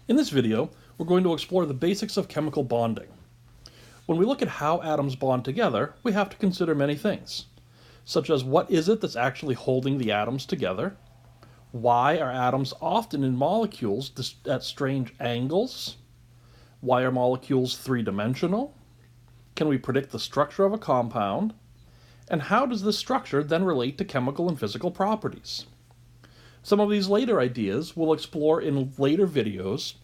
In this video, we're going to explore the basics of chemical bonding. When we look at how atoms bond together, we have to consider many things, such as what is it that's actually holding the atoms together? Why are atoms often in molecules at strange angles? Why are molecules three-dimensional? Can we predict the structure of a compound? And how does this structure then relate to chemical and physical properties? Some of these later ideas we'll explore in later videos.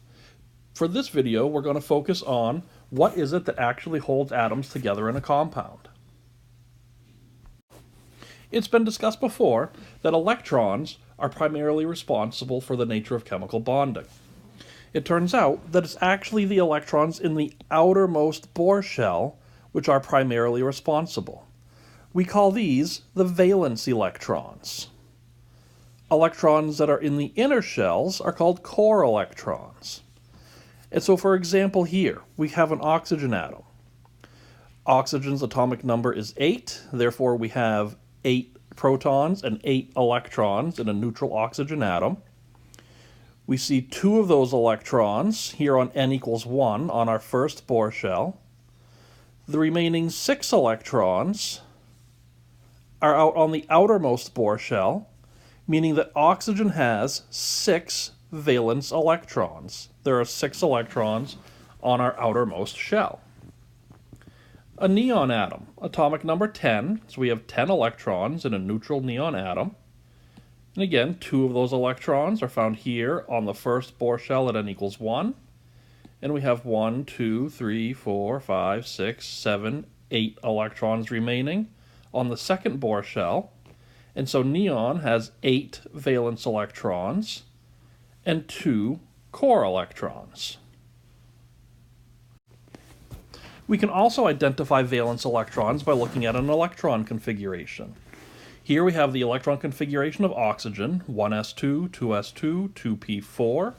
For this video, we're going to focus on what is it that actually holds atoms together in a compound. It's been discussed before that electrons are primarily responsible for the nature of chemical bonding. It turns out that it's actually the electrons in the outermost Bohr shell which are primarily responsible. We call these the valence electrons. Electrons that are in the inner shells are called core electrons. And so, for example, here we have an oxygen atom. Oxygen's atomic number is 8, therefore we have 8 protons and 8 electrons in a neutral oxygen atom. We see 2 of those electrons here on n equals 1 on our first Bohr shell. The remaining 6 electrons are out on the outermost Bohr shell, meaning that oxygen has 6 valence electrons. There are 6 electrons on our outermost shell. A neon atom, atomic number 10, so we have 10 electrons in a neutral neon atom. And again, 2 of those electrons are found here on the first Bohr shell at n equals 1. And we have 1, 2, 3, 4, 5, 6, 7, 8 electrons remaining on the second Bohr shell. And so neon has 8 valence electrons and 2 core electrons. We can also identify valence electrons by looking at an electron configuration. Here we have the electron configuration of oxygen, 1s2, 2s2, 2p4.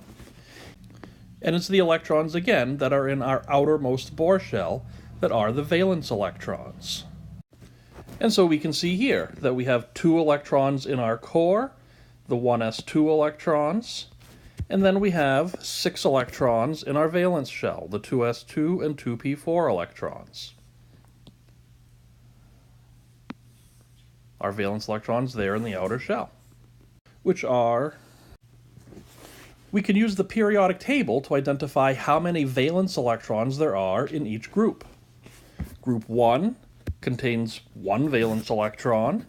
And it's the electrons, again, that are in our outermost Bohr shell that are the valence electrons. And so we can see here that we have 2 electrons in our core, the 1s2 electrons, and then we have 6 electrons in our valence shell, the 2s2 and 2p4 electrons. Our valence electrons there in the outer shell, which are... We can use the periodic table to identify how many valence electrons there are in each group. Group 1 contains 1 valence electron.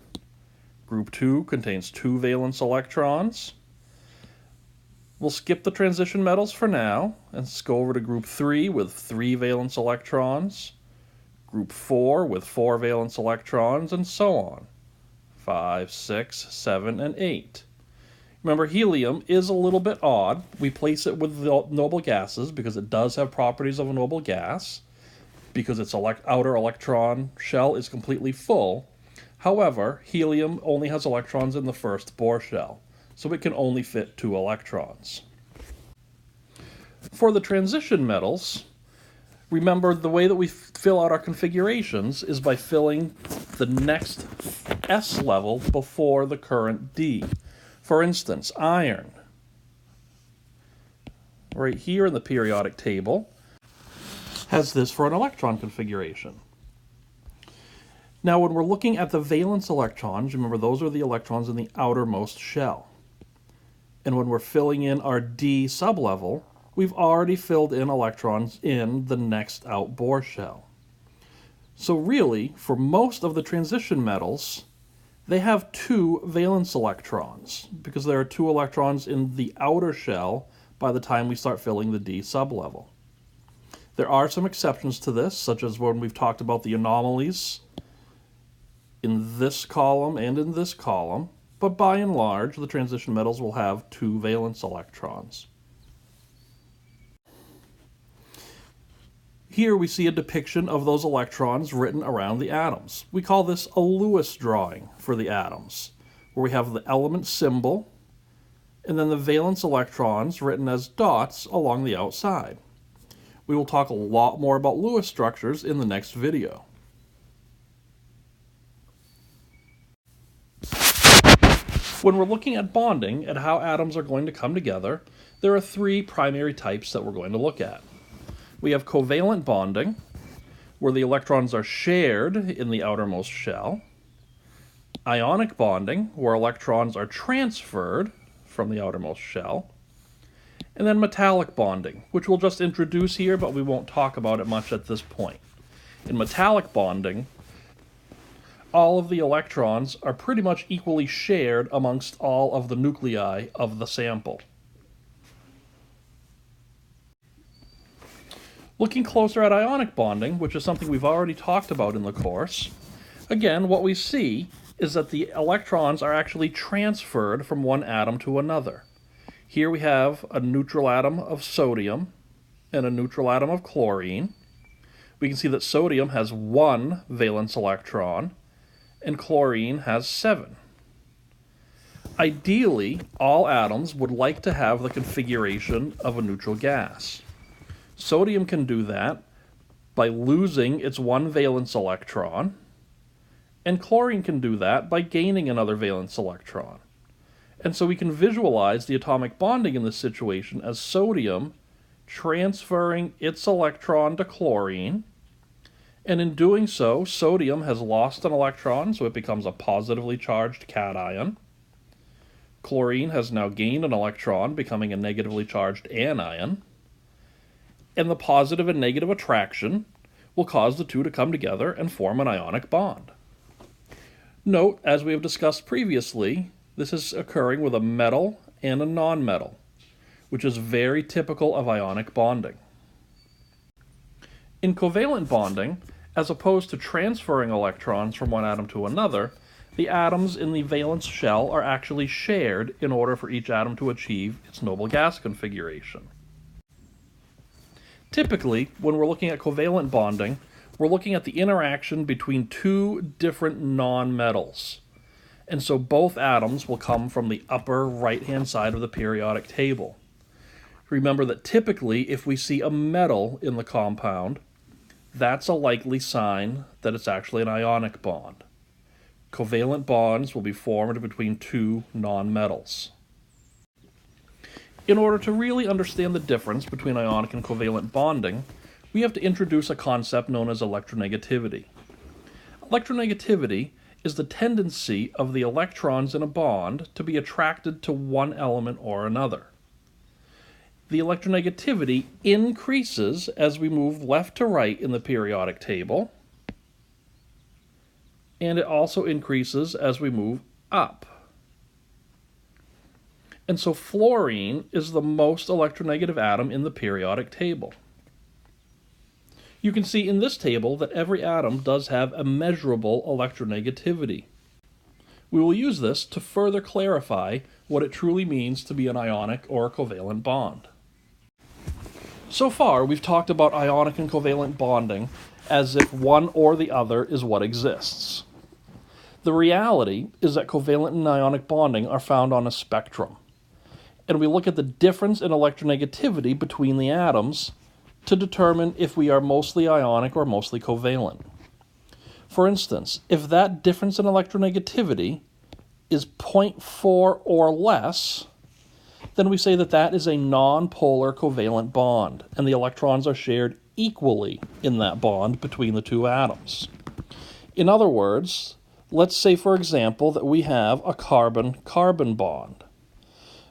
Group 2 contains 2 valence electrons. We'll skip the transition metals for now and just go over to group 3 with 3 valence electrons, group 4 with 4 valence electrons, and so on. 5, 6, 7, and 8. Remember, helium is a little bit odd. We place it with the noble gases because it does have properties of a noble gas, because its outer electron shell is completely full. However, helium only has electrons in the first Bohr shell, so it can only fit 2 electrons. For the transition metals, remember the way that we fill out our configurations is by filling the next S level before the current D. For instance, iron, right here in the periodic table, has this for an electron configuration. Now, when we're looking at the valence electrons, remember those are the electrons in the outermost shell. And when we're filling in our D sublevel, we've already filled in electrons in the next out Bohr shell. So really, for most of the transition metals, they have 2 valence electrons, because there are 2 electrons in the outer shell by the time we start filling the D sublevel. There are some exceptions to this, such as when we've talked about the anomalies in this column and in this column, but by and large, the transition metals will have 2 valence electrons. Here we see a depiction of those electrons written around the atoms. We call this a Lewis drawing for the atoms, where we have the element symbol and then the valence electrons written as dots along the outside. We will talk a lot more about Lewis structures in the next video. When we're looking at bonding and how atoms are going to come together, there are three primary types that we're going to look at. We have covalent bonding, where the electrons are shared in the outermost shell. Ionic bonding, where electrons are transferred from the outermost shell. And then metallic bonding, which we'll just introduce here, but we won't talk about it much at this point. In metallic bonding, all of the electrons are pretty much equally shared amongst all of the nuclei of the sample. Looking closer at ionic bonding, which is something we've already talked about in the course, again, what we see is that the electrons are actually transferred from one atom to another. Here we have a neutral atom of sodium and a neutral atom of chlorine. We can see that sodium has 1 valence electron and chlorine has 7. Ideally, all atoms would like to have the configuration of a neutral gas. Sodium can do that by losing its 1 valence electron, and chlorine can do that by gaining another valence electron. And so we can visualize the atomic bonding in this situation as sodium transferring its electron to chlorine, and in doing so, sodium has lost an electron, so it becomes a positively charged cation. Chlorine has now gained an electron, becoming a negatively charged anion. And the positive and negative attraction will cause the two to come together and form an ionic bond. Note, as we have discussed previously, this is occurring with a metal and a nonmetal, which is very typical of ionic bonding. In covalent bonding, as opposed to transferring electrons from one atom to another, the atoms in the valence shell are actually shared in order for each atom to achieve its noble gas configuration. Typically, when we're looking at covalent bonding, we're looking at the interaction between two different nonmetals. And so both atoms will come from the upper right-hand side of the periodic table. Remember that typically, if we see a metal in the compound, that's a likely sign that it's actually an ionic bond. Covalent bonds will be formed between two nonmetals. In order to really understand the difference between ionic and covalent bonding, we have to introduce a concept known as electronegativity. Electronegativity is the tendency of the electrons in a bond to be attracted to one element or another. The electronegativity increases as we move left to right in the periodic table, and it also increases as we move up. And so fluorine is the most electronegative atom in the periodic table. You can see in this table that every atom does have a measurable electronegativity. We will use this to further clarify what it truly means to be an ionic or a covalent bond. So far, we've talked about ionic and covalent bonding as if one or the other is what exists. The reality is that covalent and ionic bonding are found on a spectrum, and we look at the difference in electronegativity between the atoms to determine if we are mostly ionic or mostly covalent. For instance, if that difference in electronegativity is 0.4 or less, then we say that that is a nonpolar covalent bond, and the electrons are shared equally in that bond between the two atoms. In other words, let's say, for example, that we have a carbon-carbon bond.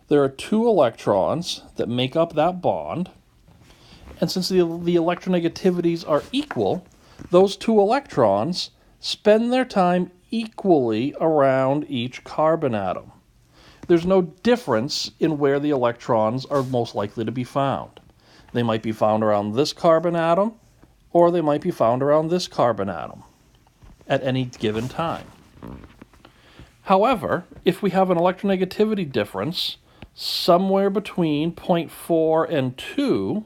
There are two electrons that make up that bond, and since the electronegativities are equal, those two electrons spend their time equally around each carbon atom. There's no difference in where the electrons are most likely to be found. They might be found around this carbon atom, or they might be found around this carbon atom at any given time. However, if we have an electronegativity difference somewhere between 0.4 and 2,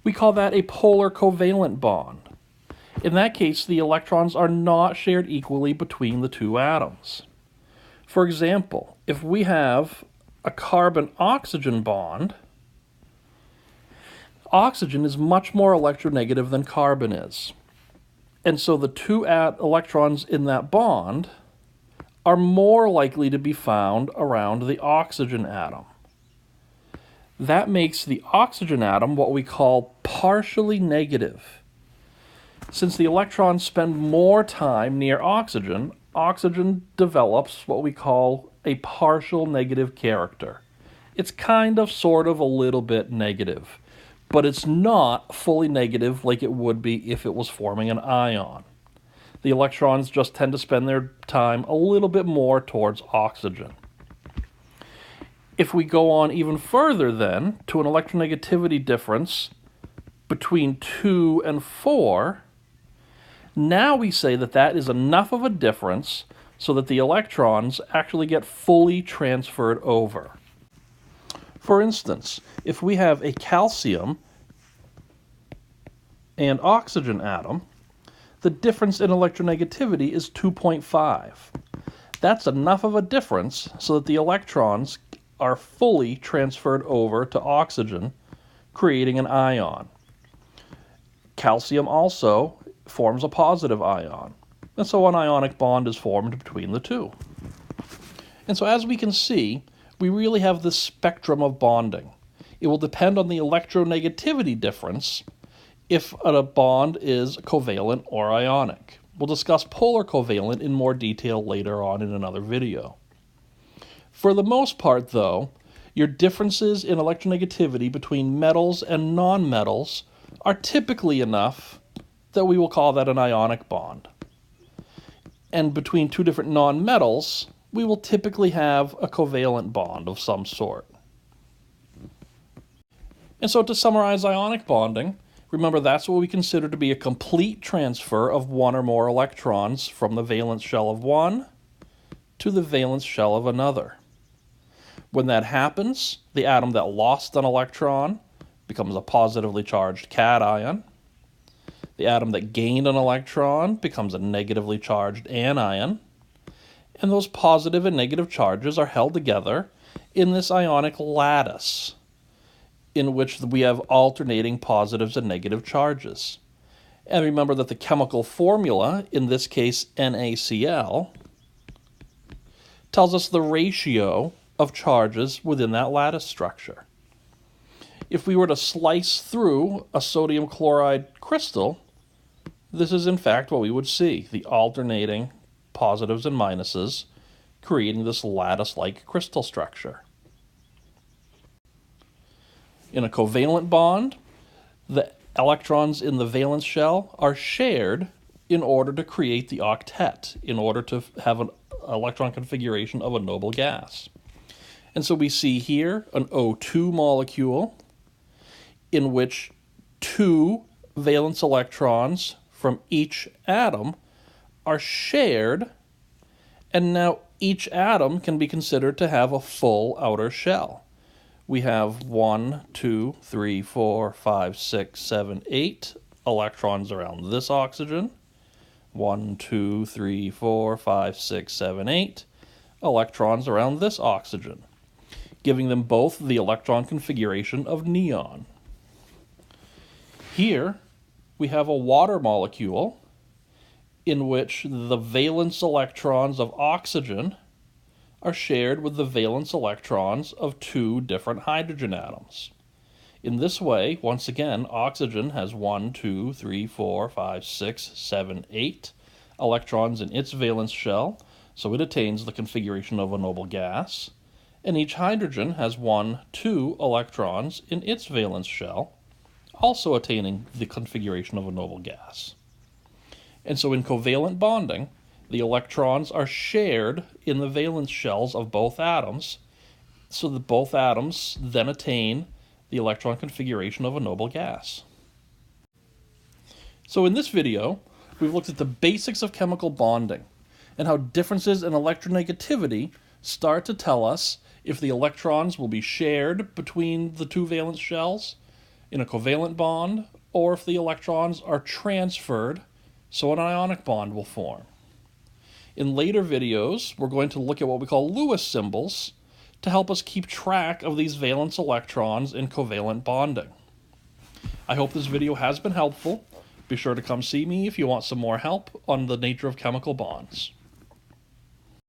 we call that a polar covalent bond. In that case, the electrons are not shared equally between the two atoms. For example, if we have a carbon-oxygen bond, oxygen is much more electronegative than carbon is. And so the two electrons in that bond are more likely to be found around the oxygen atom. that makes the oxygen atom what we call partially negative. Since the electrons spend more time near oxygen, oxygen develops what we call a partial negative character. It's kind of, sort of, a little bit negative, but it's not fully negative like it would be if it was forming an ion. The electrons just tend to spend their time a little bit more towards oxygen. If we go on even further then to an electronegativity difference between 2 and 4, now we say that that is enough of a difference so that the electrons actually get fully transferred over. For instance, if we have a calcium and oxygen atom, the difference in electronegativity is 2.5. That's enough of a difference so that the electrons are fully transferred over to oxygen, creating an ion. Calcium also forms a positive ion, and so an ionic bond is formed between the two. And so as we can see, we really have this spectrum of bonding. It will depend on the electronegativity difference if a bond is covalent or ionic. We'll discuss polar covalent in more detail later on in another video. For the most part, though, your differences in electronegativity between metals and nonmetals are typically enough that we will call that an ionic bond. And between two different nonmetals, we will typically have a covalent bond of some sort. And so to summarize ionic bonding, remember that's what we consider to be a complete transfer of one or more electrons from the valence shell of one to the valence shell of another. When that happens, the atom that lost an electron becomes a positively charged cation. The atom that gained an electron becomes a negatively charged anion. And those positive and negative charges are held together in this ionic lattice, in which we have alternating positives and negative charges. And remember that the chemical formula, in this case NaCl, tells us the ratio of charges within that lattice structure. If we were to slice through a sodium chloride crystal, this is in fact what we would see, the alternating positives and minuses creating this lattice-like crystal structure. In a covalent bond, the electrons in the valence shell are shared in order to create the octet, in order to have an electron configuration of a noble gas. And so we see here an O2 molecule in which 2 valence electrons from each atom are shared, and now each atom can be considered to have a full outer shell. We have 1, 2, 3, 4, 5, 6, 7, 8 electrons around this oxygen. 1, 2, 3, 4, 5, 6, 7, 8 electrons around this oxygen, giving them both the electron configuration of neon. Here we have a water molecule in which the valence electrons of oxygen are shared with the valence electrons of 2 different hydrogen atoms. In this way, once again, oxygen has 1, 2, 3, 4, 5, 6, 7, 8 electrons in its valence shell, so it attains the configuration of a noble gas. And each hydrogen has 1, 2 electrons in its valence shell, also attaining the configuration of a noble gas. And so in covalent bonding, the electrons are shared in the valence shells of both atoms, so that both atoms then attain the electron configuration of a noble gas. So in this video, we've looked at the basics of chemical bonding and how differences in electronegativity start to tell us if the electrons will be shared between the 2 valence shells in a covalent bond, or if the electrons are transferred so an ionic bond will form. In later videos, we're going to look at what we call Lewis symbols to help us keep track of these valence electrons in covalent bonding. I hope this video has been helpful. Be sure to come see me if you want some more help on the nature of chemical bonds.